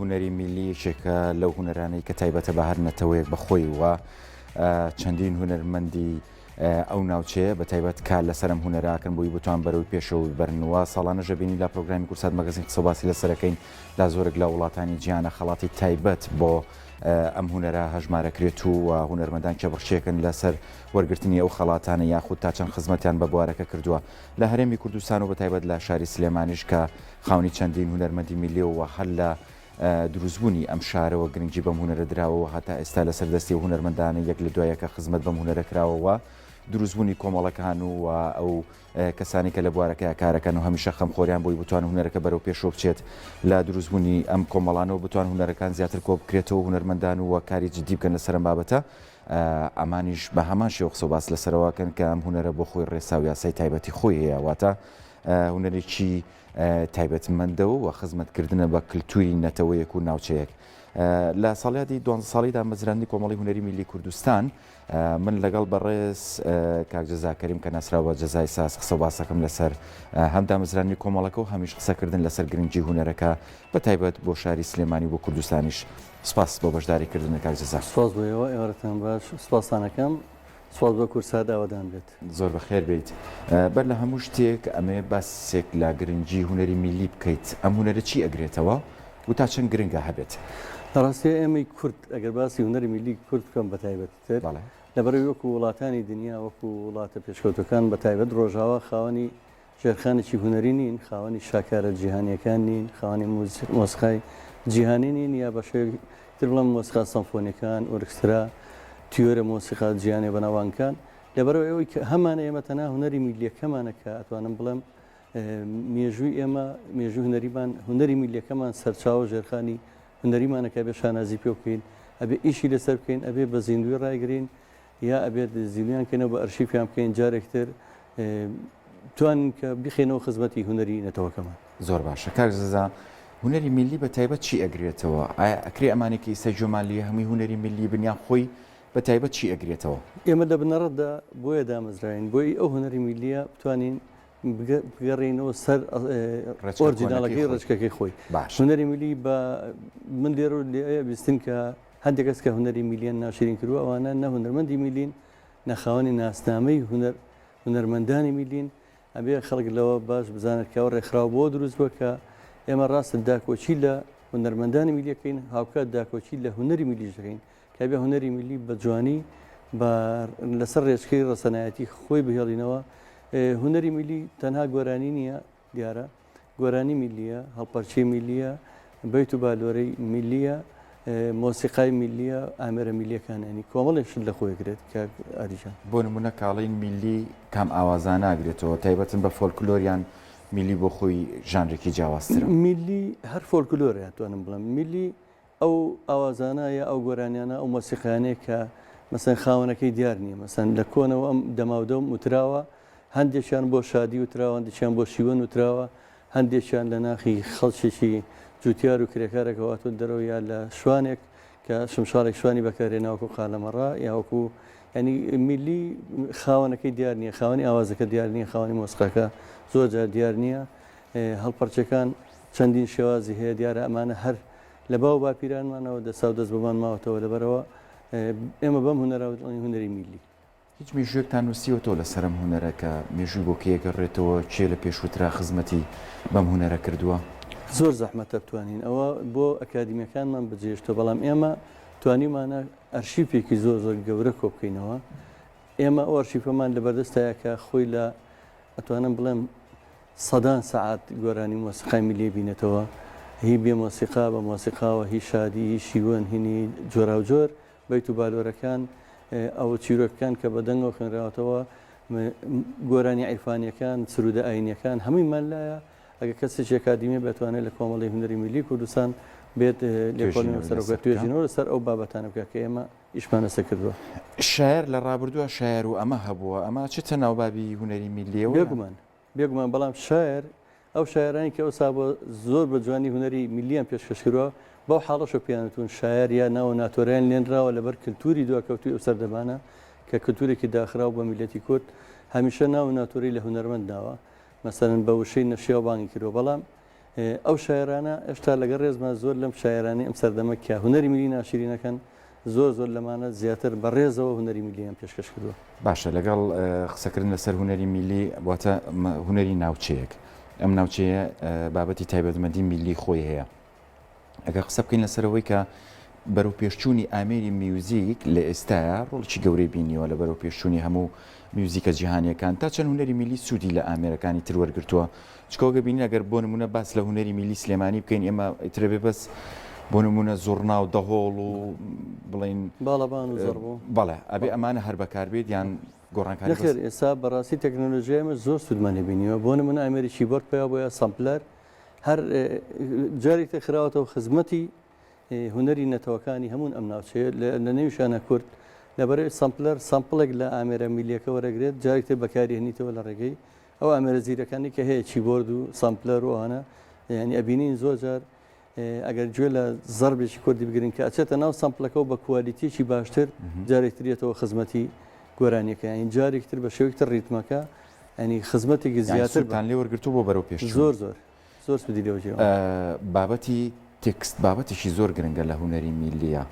هونەری میلیەکێکە لەو هونەرانەی کە تایبەتە بە هەر نەتەوەیەک بەخۆی وە چەندین هونەرمەندی ئەو ناوچەیە بە تایبەت کار لەسەرم هونەراکەن بۆی بتوان بەرەوەی پێشەوە ببەرنەوە ساڵانەژە بینی لە پرۆگرامی کورسات مەگەزین قسەباسی لەسەرەکەین لا زۆرێک لە وڵاتانی جیهانە خەڵاتی تایبەت بۆ ئەم هونەرە هەژمارەکرێت و هونەرمەندان کە بەخشێکن لەسەر وەرگرتنی ئەو خەڵاتانە یاخود تا چەند خزمەتیان بە بوارەکە کردووە لە هەرێمی کوردستان و بە تایبەت لە شاری سلێمانیش کە خاونی چەندین هونەرمەندی میلیەوە هەر لە دروستبوونی ئەم شارەوە گرنگی بەم هونەرە درراوەوە هەتا ئێستا لەسەر دەستی هونەرمەندانە یەک لە دوایەکە خزمەت بەم هونەرە کراوەوە دروستبوونی کۆمەڵەکان و ئەو کەسانی کە لە بوارەکە کارەکەن و هەمیشە خەمخۆریان بۆی بتوان هونەرەکە بەرەو پێشۆ بچێت لە دروستبوونی ئەم کۆمەڵانەوە بتوان هونەرەکان زیاتر کۆ بکرێتەوە هونەرمەندان و کاری جدی بکەن لەسەر بابەتە ئەمانیش بە هەمان شێوە قسەباس لەسەرەوەکەن کە ئەم هونەرە بۆ خۆی ڕێسا و یاسای تایبەتی خۆی هەیە واتە هونەرێکی تایبەتمەندەوە و خزمەتکردنە بە کللتوری نەتەوەیەک و ناوچەیەک لە ساڵیادی 12 ساڵیدا مەزراندنی کۆمەڵی هونەری میلی کوردستان من لەگەڵ بەڕێز کاک جەزاکەریم کە ناسراوە جەزای ساس قسە باسەکەم لەسەر هەم دامەزرانی کۆمەڵەکە و هەمیش قسەکردن لەسەر گرنگی هونەرەکە بە تایبەت بۆ شاری سلێمانی بۆ کوردستانیش سپاس بۆ بەشداریکردن کاک جەزا سپاس بۆیەوە ئێوارەتان باش سپاسانەکەم سپاس بۆ کورسات ئاوادان بێت زۆر بەخێر بیت بەر لە هەموو شتێک ئەمێ باسێک لە گرنگی هونەری میلی بکەیت ئەم هونەرە چی ئەگرێتەوە و تا چەند گرنگە هەبێت ڕاستی ئێمەی کورد ئەگەر باسی هونەری میلی کورد بکەم بە تایبەتتر لەبەرەوەی وەکو وڵاتانی دنیا وەکو وڵاتە پێشکەوتەکان بە تایبەت ڕۆژاوا خاوەنی ژێرخانێکی هونەری نین خاوەنی شاکارە جیهانیەکان نین خاوەنی مۆسیقای جیهانی نین یا بە شێوەی تر بڵێم مۆسیقا سەمفۆنیەکان ئۆرکسترا تیۆرە مۆسیقا جیهانی بەناوانکان لەبەرەوەی ئەوەی کە هەمانە ئێمە تەنها هونەری میلیەکەمانە کە ئەتوانم بڵێم مێژووی ئێمە مێژوو هونەریمان هونەری میلیەکەمان سەرچاوە ژێرخانی هونەریمانەکە بێ شانازی پێ بکەین ئەبێ ئیشی لەسەر بکەین ئەبێ بە زیندوی ڕایگرین یا ئەبێت زیویان کەنەوە بە ئەرشیفیان بکەین جارێکتر توانین کە بخێنەوە خزمەتی هونەری نەتەوەکەمان زۆر باشە کاک جەزا هونەری میلی بە تایبەت چی ئەگرێتەوە ئایا ئەکرێ ئەمانێکی ئێستا جۆمالیە هەمووی هونەری میلی بنیان خۆی بە تایبەت چی ئەگرێتەوە ئێمە لە بنەڕەتدا بۆیە دامەزراین بۆی ئەو هونەری میلیە بتوانین بگەڕێنەوە سەر ئۆرجیناڵەکەی ڕێچکەکەی خۆی هونەری میلی بە من لێرە لێ بیستین کە هەندێک کەس کە هونەری میلیەن ناشرین کردووە ئەوانە نە هونەرمەندی میلین نەخاوەنی ناسنامەی هونەرمەندانی میلین ئەبێ خەڵک لەوە باش بزانێت کەەوە ڕێکخراو بۆ دروست بووە کە ئێمە ڕاستە داکۆچی لە هونەرمەندانی میلیەکەین هاوکات داکۆچی لە هونەری میلیش دەکەین کە بێ هونەری میلی بە جوانی لەسەر ڕێچکەی ڕەسەنایەتی خۆی بهێڵینەوە هونەری میلی تەنها گۆرانی نییە دیارە گۆرانی میلیە هەڵپەرچی میلیە بەیت و بالۆرەی میلیە مۆسیقای میلیە ئامێرە میلیەکانانی کۆمەڵێک شت لە خۆیگرێت کە ئاریجان بۆ نمونە کاڵین میلی کام ئاوازان ناگرێتەوە تایبەتن بە فۆلکلۆریان میلی بۆ خۆی ژانرێکی جیاوازترە میلی هەر فۆلکلۆرە توانم بڵم میلی ئەو ئاوازانە یا ئەو گۆرانیانە ئەو مۆسیقیانەیە کە مەسەن خاوەنەکەی دیار نییە مەسەن لە کۆنەوە ئەم دەماودەم وتراوە هەندێکیان بۆ شادی وتراوە هەندێکیان بۆ شیوەن وتراوە هەندێکیان لە ناخی خەڵکێکی جوتیار و کرێکارێکەوەتون دەرەوە یا لە شوانێک کە شمشارێک شوانی بەکارێناوەکو قالەمەڕا یاوەکو ینی میلی خاوەنەکەی دیار نییە خاوەنی ئاوازەکە دیار نییە خاوەنی مۆسیقاکە زۆر جار دیار نییە هەڵپەرچەکان چەندین شێوازی هەیە دیارە ئەمانە هەر لە باو باپیرانمانەوە دەسا و دەست بمان ماوەتەوە لەبەرەوە ئێمە بەم هونەراوەڵی هونەری میلی هیچ مێژوێکتان نووسیوەوە لە سەرم هونەرەکە مێژووی بۆ کێگەڕێتەوە چێ لە پێشووترا خزمەتی بەم هونەرە کردووە زۆر زەحمەتە بتوانین ئەوە بۆ ئەکادیمیەکانمان بجێشتە بەڵام ئێمە توانیمانە ئەرشیفێکی زۆر زۆر گەورە کۆ بکەینەوە ئێمە ئەو ئەرشیفەمان لە بەردەستایە کە خۆی لە ئەتوانم بڵێم سەدان سەعات گۆرانی مۆسیقای میلی بینێتەوە هی بێ مۆسیقا بە مۆسیقاوە هی شادی هی شیوەن هینی جۆرا و جۆر بەیت و بالۆرەکان ئەو چیرۆکەکان کە بە دەنگەوە خوێنراوەتەوە گۆرانی عیرفانیەکان سرودە ئاینیەکان هەموویمان لایە ئەگە کەسێک ئەکادیمی بتوانێت لە کۆمەڵی هونەری میلی کوردستان بێت لێکۆڵینەوە سەرۆکە توێژینەوە لەسەر ئەو بابەتانە بکە کە ئێمە ئیشمانەسە کردووە شاعر لە ڕابردووە شاعر و ئەمە هەبووە ئەمە چتە ناوبابی هونەری میلیەوە بێگومان بەڵام شاعر ئەو شاعرانی کە ئەوسا بۆ زۆر بە جوانی هونەری میلیان پێشکەشکردووە بەو حاڵەشە پیانەتون شاعر یا ناوە ناتۆریان لێنراوە لەبەر کللتوری دواکەوتوی ئەو سەردەمانە کە کللتورێکی داخراو بە میلەتی کورد هەمیشە ناو ناتۆری لە هونەرمەند داوە مەسەرن بە وشەی نەشیاو بانگی کردەوە بەڵام ئەو شاعرانە هێشتا لەگەڵ ڕێزمان زۆر لەم شاعرانی ئەم سەردەمە کە هونەری میلی ناشرینەکەن زۆر لەمانە زیاتر بەڕێزەوە هونەری میلیان پێشکەش کردووە. باشە لەگەڵ قسەکردن لەسەر هونەری میلی واتە هونەری ناوچەیەک ئەم ناوچەیە بابەتی تایبەتمەندی میلی خۆی هەیە. ئەگەر قسە بکەین لەسەرەوەی کە بەرەو پێشچوونی ئامێری میوزیک لە ئێستاە ڕۆڵکی گەورەی بینیوە لە بەرەو پێشچوونی هەموو میوزیکە جیهانیەکان تا چەند هونەری میلی سوودی لە ئامێرەکانی تر وەرگرتووە. چکەوەگە بینی ئەگەر بۆ نمونە باس لە هونەری میلی سلێمانی بکەین ئێمە ئیترێ بەس بۆ نمونە زۆرنا و دەهۆڵ و بڵین باڵەبان و زۆربوو بەڵێ ئەبێ ئەمانە هەر بەکاربێت یان گۆڕانکاری نەخێر ئێستا بەڕاستی تەکنۆلۆژیامە زۆر سوودمانی بینیوە بۆ نمونە ئەمریکی بۆرد پێیا بۆیە سامپلەر هەر جارێک تەخراوەتەوە خزمەتی هونەری نەتەوەکانی هەموون ئەم ناوچەیە لە نێوشانە کورد لەبەرەوەی سامپلەر سامپڵێک لە ئامێرە میلیەکە وەرەگرێت جارێک تر بەکاری هێنیتەوە لە ڕێگەی ئەو ئامێرە زیرەکانی کە هەیە چیبۆرد و سامپلەر و ئەوانە ینی ئەبینین زۆر جار ئەگەر گوێ لە زەربێکی کوردی بگرین کە ئەچێتە ناو سامپلەکە و بە کوالیتیکی باشتر جارێکترێتەوە خزمەتی گۆرانیەکە یانی جارێکتر بە شێوەیەکتر ریتمەکە ینی خزمەتێکی زیاترتان لێ وەرگرتو بۆ بەرەو پێش زۆر سودی لێوەجێەوە بابەتی تێکست بابەتێکی زۆر گرنگە لە هونەری میلیە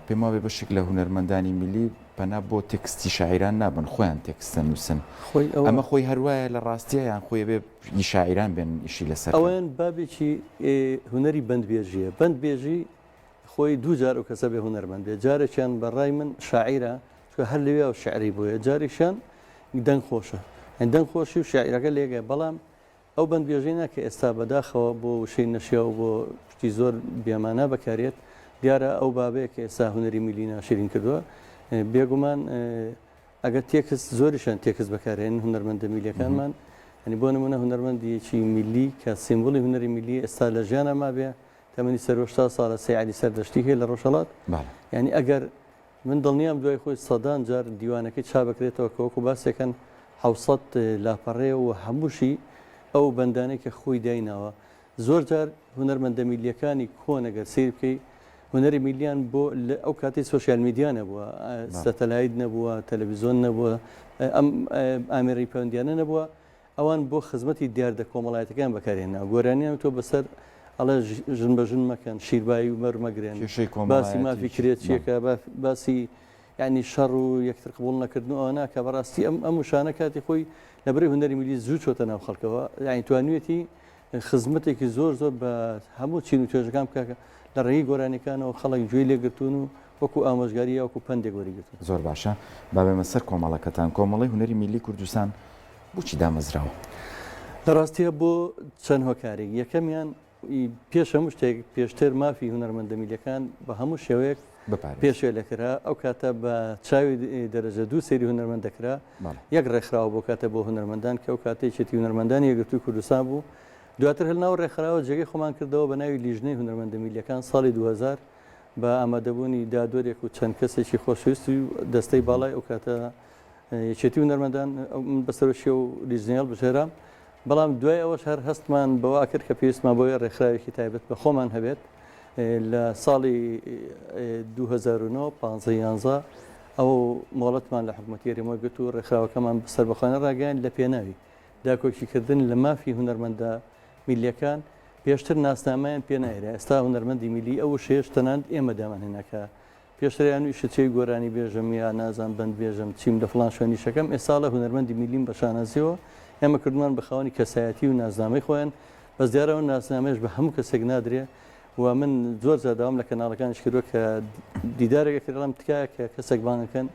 پێم وابێ بەشێک لە هونەرمەندانی میلی پەنا بۆ تێکستی شاعیران نابن خۆیان تێکستە نووسن ئەمە خۆی هەروایە لە ڕاستیە یان خۆی بێ شاعیران بێن ئیشی لەسەر ئەوەن بابێکی هونەری بەندبێژیە بەندبێژی خۆی دوو جار و کەسە بێ هونەرمەند بێ جارێکیان بەڕای من شاعیرە چکە هەر لەوێ و شعری بۆیە جارێکیان دەنگ خۆشە دەنگ خۆشی و شاعیرەکە لێگە بەڵام ئەو بەندبێژینە کە ئێستا بەداخەوە بۆ وشەی نەشیا و بۆ شتی زۆر بیامانە بەکارێت دیارە ئەو بابەیە کە ئێستا هونەری میلی ناشرین کردووە بێگومان ئەگەر تێکست زۆریشان تێکست بەکارێن هونەرمەندە میلیەکانمان ئەنی بۆ نمونە هونەرمەندیەکی میلی کە سیمبولی هونەری میلی ئێستا لە ژیانە ما بێ تەمەنی سەرۆشتا ساڵە سەیعلی سەردەشتی هەیە لە ڕۆژهەڵات یعنی ئەگەر من دڵنیام دوای خۆی سەدان جار دیوانەکەی چا بکرێتەوە کەوەکو باسێکەن 700 لاپەڕێ و هەمووشی ئەو بەندانەی کە خۆی دایناوە زۆر جار هونەرمەندە میلیەکانی کۆنەگەر سیر بکەی هونەری میلیان بۆ ئەو کاتی سوۆسیال میدیا نەبووە سەتەلایت نەبووە تەلەڤیزۆن نەبووە ئەم ئامێری پەیوەندیانە نەبووە ئەوان بۆ خزمەتی دیاردە کۆمەڵایەتەکان بەکارهێنا گۆرانیان تۆ بەسەر ئەڵە ژن بەژن مەکەن شیربایی و مەرمەگرێن باسی مافی کرێت چیەکە باسی یعنی شەڕ و یەکتر قبول نەکردن ئەوە ناکە بەڕاستی ئەم وشانە کاتی خۆی لەبەرەی هونەری میلی زوو چۆتە ناو خەڵکەوە یعنی توانوێتی خزمەتێکی زۆر بە هەموو چین و توێژەکان بکە لە ڕێی گۆرانەکانەوە خەڵک گوێی لێگرتوون و وەکو ئامۆژگاری وەکو پندێک وەریگرتون زۆر باشە بابێمە سەر کۆمەڵەکەتان کۆمەڵی هونەری میلی کوردستان بۆچی دامەزراوە لە ڕاستیە بۆ چەند هۆکارێک یەکەمیان پێش هەموو شتێک پێشتر مافی هونەرمەندە میلیەکان بە هەموو شێوەیەک پێشێ لەکرا ئەو کاتە بە چاوی دەرەجە دوو سەیری هونەرمەند دەکرا یەک ڕێکخراوە بۆ کاتە بۆ هونەرمەندان کە ئەو کاتێکێتی هونەرمەندانی یەکگرتووی کوردستان بوو دواتر هەلناو ڕێکخراوە جێگەی خۆمان کردەوە بە ناوی لیژنەی هونەرمەندە میلیەکان ساڵی 2000 بە ئامادەبوونی دادۆرێک و چەند کەسێکی خۆشویستی و دەستەی باڵای ئەو کاتە یەکێتی هونەرمەندان بەسەرۆشیە و لیژنێڵ بژێرا بەڵام دوای ئەوەش هەر هەستمان بەوا کرد کە پێویستمان بۆیە ڕێکخراوێکی تایبەت بە خۆمان هەبێت لە ساڵی 2009 ئەو مۆڵەتمان لە حکوومەتی هەرێمەوە گرت و ڕێکخراوەکەمان بەسەر بەخۆنە ڕاگەیان لە پێناوی داکۆکیکردن لە مافی هونەرمەندە میلیەکان پێشتر ناسنامەیان پێ نایرە ئێستا هونەرمەندی میلی ئەو شێش تەناند ئێمە دامانهێنەکە پێشتریان ویشە چی گۆرانی بێژم یا نازان بند بێژم چیم لە فڵان شوێنی شەکەم ئێستا لە هونەرمەندی میلیم بە شانازیەوە ئێمە کردمان بە خاوەنی کەسایەتی و نازنامەی خۆیان بەس دیارەوە ناسنامەش بە هەموو کەسێک نادرێ و من زۆر زاداوام لە کەناڵەکانش کردووە کە دیدارێکە کردڵم تکایە کە کەسێک بانەکەن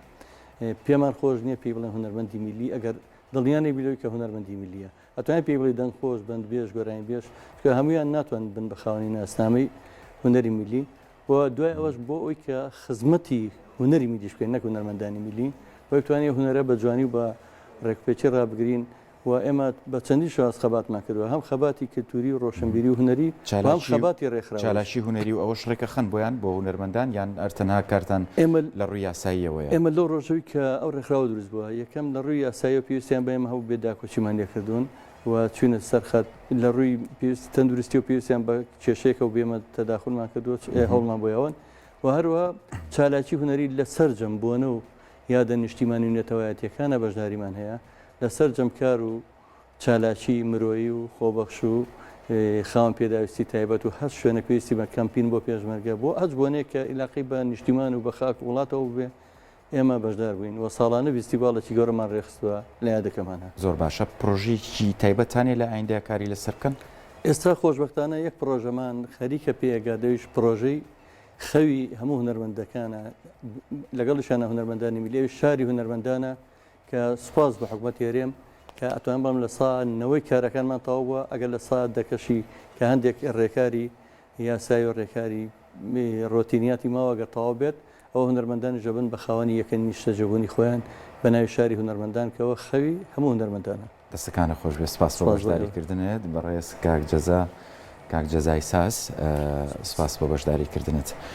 پێمان خۆش نییە پێی بڵێن هونەرمەندی میلی ئەگەر دڵنیانی بیلۆی کە هونەرمەندی میلیە ئەتوانین پێی بڵێ دەنگ خۆش بند بێژ گۆرانی بێش کە هەمویان ناتوان بن بە خاوەنی ناسنامەی هونەری میلی و دوای ئەوەش بۆ ئەوی کە خزمەتی هونەری میلیش بکەین نەک هونەرمەندانی میلی بۆ توانێت هونەرە بە جوانی و بە ڕێکپێکی ڕابگرین و ئێمە بە چەندی شواز خەباتمان کردووە هەم خەباتی کلتوری و ڕۆشنبیری و هوەری هەم خەباتی ڕێکخراوە چالاشی هوەری و ئەوەش ڕێکە خەن بۆیان بۆ هونەرمەندان یان ئەرتەنها کارتان لە ڕووی یاساییەوەیە ئێمە لەو ڕۆژەوەی کە ئەو ڕێکخراوە دروست بووە یەکەم لە ڕووی یاسایی و پێویستیان بە ئێمە هەوو بێداکۆچیمان لێکردوون و چوونە سەرخەت لە ڕووی تەندروستی و پێویستیان بە کێشەیەکە و بێمە تەداخلمان کردووە هەوڵمان بۆیەوەن و هەروە چالاکی هوەری لەسەر جەمبوونە و یادە نیشتیمانی نێتەوایەتیەکانە بەشداریمان هەیە لەسەر جەمکار و چالاکی مرۆیی و خۆبەخش و خاوەن پێداویستی تایبەت و هەست شوێنە پێویستی بە کەمپین بۆ پێشمەرگە بۆ هەست بۆنێ کە عیلاقی بە نیشتیمان و بە خاک وڵاتەوە بێ ئێمە بەشدار بووین و ساڵانە فیستیڤالێکی گەورەمان ڕێخستووە لە یادەکەمانە. زۆر باشە پرۆژێکی تایبەتانێ لە ئایندە کاری لەسەر بکەن. ئێستا خۆشبەختانە یەک پرۆژەمان خەریکە پێگا دەویش پرۆژەی خەوی هەموو هونەرمەندەکانە لەگەڵشانە هونەرمەندانی میلێوی شاری هونەرمەندانە کە سوپاس بە حکوومەت هێرێم کە ئەتوان بەم لە سانەوەی کارەکانمان تەواو بووە ئەگەر لە سا دەکەشی کە هەندێک ڕێکاری یاسای و ڕێکاری ڕۆتینیاتی ماوە گە تەواو بێت ئەو هونەرمەندانی ژەبن بە خاوەنی یەکەم نیشتەجەبوونی خۆیان بە ناوی شاری هونەرمەندان کەەوە خەوی هەموو هونەرمەندانە. دەستەکانە خۆش بێ سپاس بۆ بەشداریکردنت بەڕێز کاک جەزای ساس سپاس بۆ بەشداریکردنت.